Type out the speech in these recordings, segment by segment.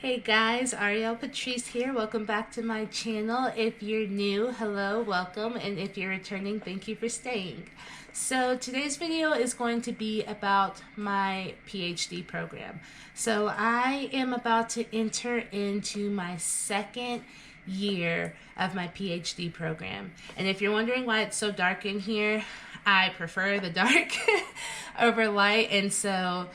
Hey guys, Ariel Patrice here. Welcome back to my channel. If you're new, hello, welcome, and if you're returning, thank you for staying. So today's video is going to be about my PhD program. So I am about to enter into my second year of my PhD program. And if you're wondering why it's so dark in here, I prefer the dark over light, and so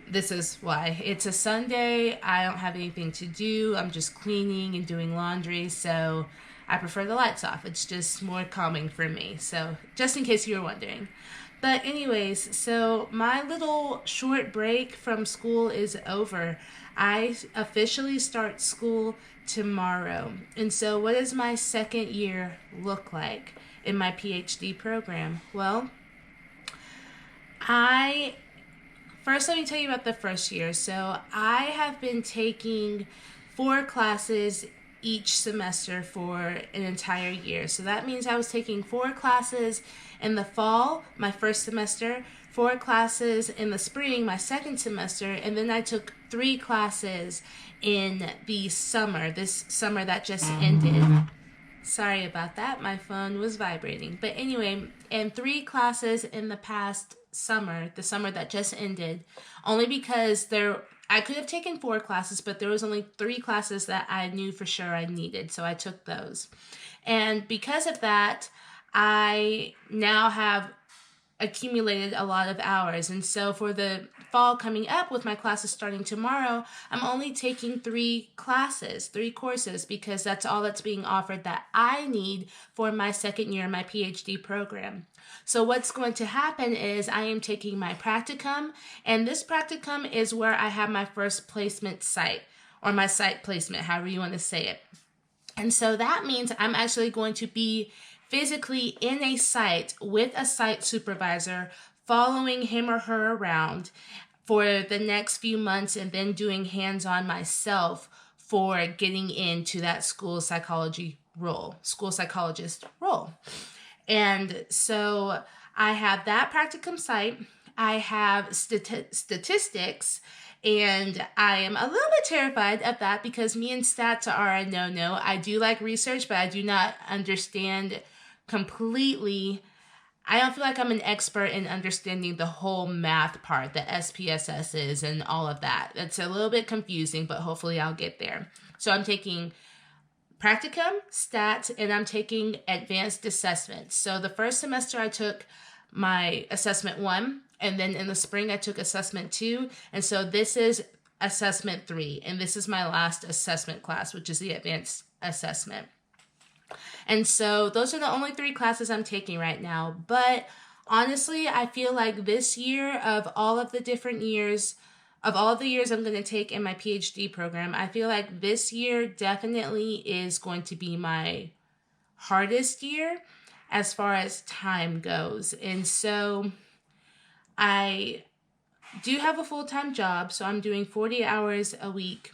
this is why. It's a Sunday. I don't have anything to do. I'm just cleaning and doing laundry, so I prefer the lights off. It's just more calming for me. So just in case you were wondering. But anyways, so my little short break from school is over. I officially start school tomorrow. And so what does my second year look like in my PhD program? Well, I First, let me tell you about the first year. So I have been taking 4 classes each semester for an entire year. So that means I was taking 4 classes in the fall, my first semester, 4 classes in the spring, my second semester, and then I took 3 classes in the summer, this summer that just ended. Sorry about that. My phone was vibrating. But anyway, and 3 classes in the past summer, the summer that just ended, only because I could have taken 4 classes, but there was only 3 classes that I knew for sure I needed, so I took those. And because of that, I now have accumulated a lot of hours. And so for the fall coming up with my classes starting tomorrow, I'm only taking 3 classes, 3 courses, because that's all that's being offered that I need for my second year of my PhD program. So what's going to happen is I am taking my practicum, and this practicum is where I have my first placement site, or my site placement, however you want to say it. And so that means I'm actually going to be physically in a site with a site supervisor, following him or her around for the next few months, and then doing hands-on myself for getting into that school psychologist role. And so I have that practicum site, I have statistics, and I am a little bit terrified of that because me and stats are a no-no. I do like research, but I do not understand completely. I don't feel like I'm an expert in understanding the whole math part, the SPSSs and all of that. It's a little bit confusing, but hopefully I'll get there. So I'm taking practicum, stats, and I'm taking advanced assessments. So the first semester I took my assessment 1, and then in the spring I took assessment 2, and so this is assessment 3, and this is my last assessment class, which is the advanced assessment. And so those are the only 3 classes I'm taking right now. But honestly, I feel like this year, of all of the years I'm going to take in my PhD program, I feel like this year definitely is going to be my hardest year as far as time goes. And so I do have a full-time job, so I'm doing 40 hours a week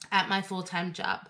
at my full-time job.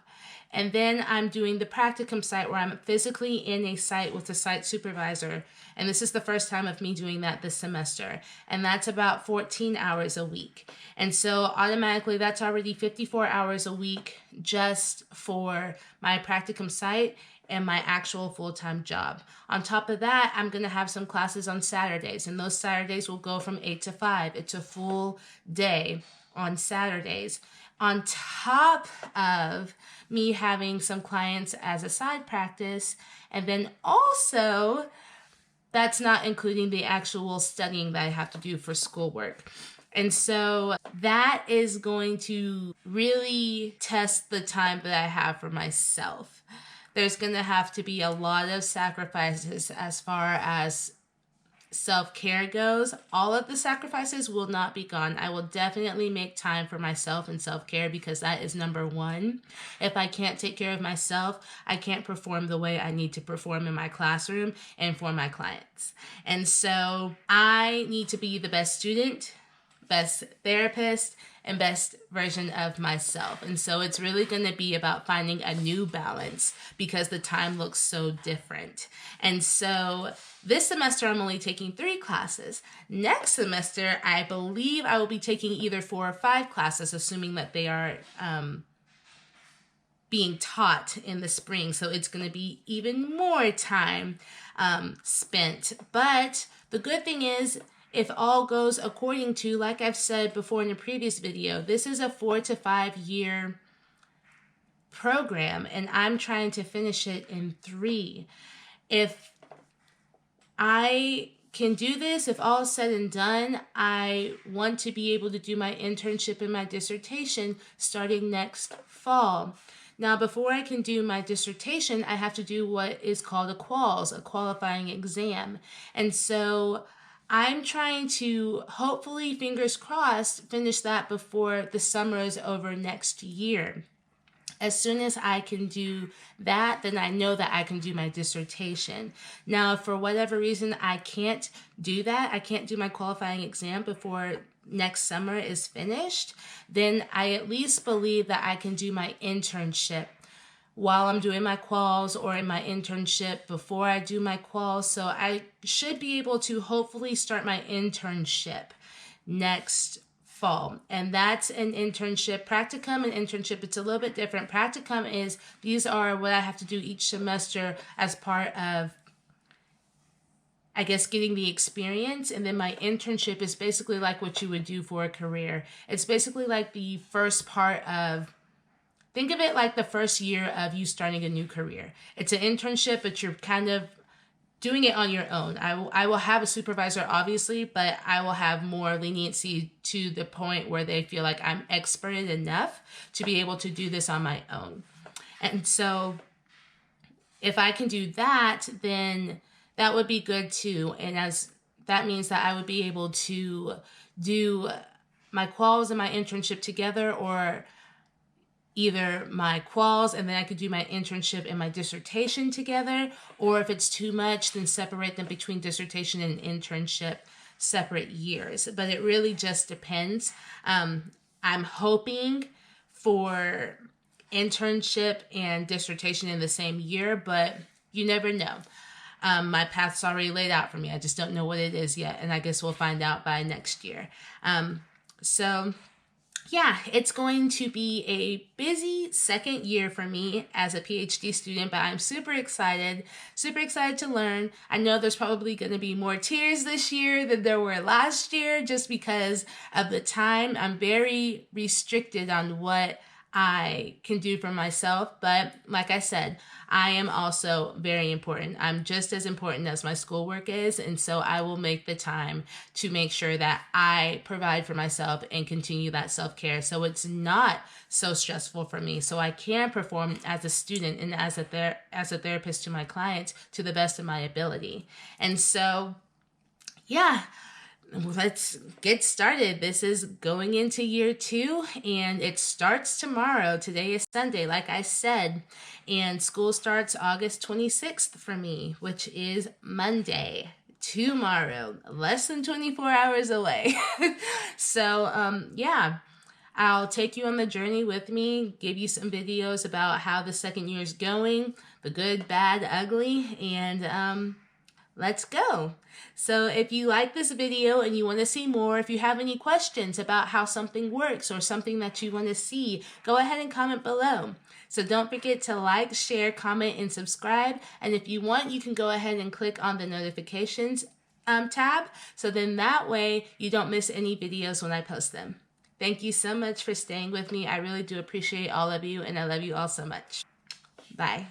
And then I'm doing the practicum site where I'm physically in a site with a site supervisor. And this is the first time of me doing that this semester. And that's about 14 hours a week. And so automatically that's already 54 hours a week just for my practicum site and my actual full-time job. On top of that, I'm going to have some classes on Saturdays. And those Saturdays will go from 8 to 5. It's a full day on Saturdays, on top of me having some clients as a side practice. And then also, that's not including the actual studying that I have to do for schoolwork. And so that is going to really test the time that I have for myself. There's going to have to be a lot of sacrifices as far as self-care goes. All of the sacrifices will not be gone. I will definitely make time for myself and self-care, because that is number 1. If I can't take care of myself, I can't perform the way I need to perform in my classroom and for my clients. And so I need to be the best student, best therapist and best version of myself. And so it's really going to be about finding a new balance because the time looks so different. And so this semester, I'm only taking 3 classes. Next semester, I believe I will be taking either 4 or 5 classes, assuming that they are being taught in the spring. So it's going to be even more time spent. But the good thing is, if all goes according to, like I've said before in a previous video, this is a 4 to 5 year program, and I'm trying to finish it in 3. If I can do this, if all is said and done, I want to be able to do my internship and my dissertation starting next fall. Now, before I can do my dissertation, I have to do what is called a quals, a qualifying exam. And so I'm trying to, hopefully, fingers crossed, finish that before the summer is over next year. As soon as I can do that, then I know that I can do my dissertation. Now, if for whatever reason I can't do that, I can't do my qualifying exam before next summer is finished, then I at least believe that I can do my internship while I'm doing my quals or in my internship before I do my quals. So I should be able to hopefully start my internship next fall. And that's an internship. Practicum and internship, it's a little bit different. Practicum is, these are what I have to do each semester as part of, I guess, getting the experience. And then my internship is basically like what you would do for a career. It's basically like the first part of, think of it like the first year of you starting a new career. It's an internship, but you're kind of doing it on your own. I will have a supervisor, obviously, but I will have more leniency to the point where they feel like I'm expert enough to be able to do this on my own. And so if I can do that, then that would be good too. And as that means that I would be able to do my quals and my internship together, or either my quals and then I could do my internship and my dissertation together, or if it's too much, then separate them between dissertation and internship separate years. But it really just depends. I'm hoping for internship and dissertation in the same year, but you never know. My path's already laid out for me. I just don't know what it is yet, and I guess we'll find out by next year. So yeah, it's going to be a busy second year for me as a PhD student, but I'm super excited to learn. I know there's probably going to be more tears this year than there were last year just because of the time. I'm very restricted on what I can do for myself, but like I said, I am also very important. I'm just as important as my schoolwork is, and so I will make the time to make sure that I provide for myself and continue that self-care so it's not so stressful for me, so I can perform as a student and as a therapist to my clients to the best of my ability. And so, yeah, let's get started. This is going into year 2 and it starts tomorrow. Today is Sunday, like I said, and school starts August 26th for me, which is Monday, tomorrow, less than 24 hours away. So, yeah, I'll take you on the journey with me, give you some videos about how the second year is going, the good, bad, ugly, and let's go. So if you like this video and you want to see more, if you have any questions about how something works or something that you want to see, go ahead and comment below. So don't forget to like, share, comment, and subscribe. And if you want, you can go ahead and click on the notifications tab. So then that way you don't miss any videos when I post them. Thank you so much for staying with me. I really do appreciate all of you, and I love you all so much. Bye.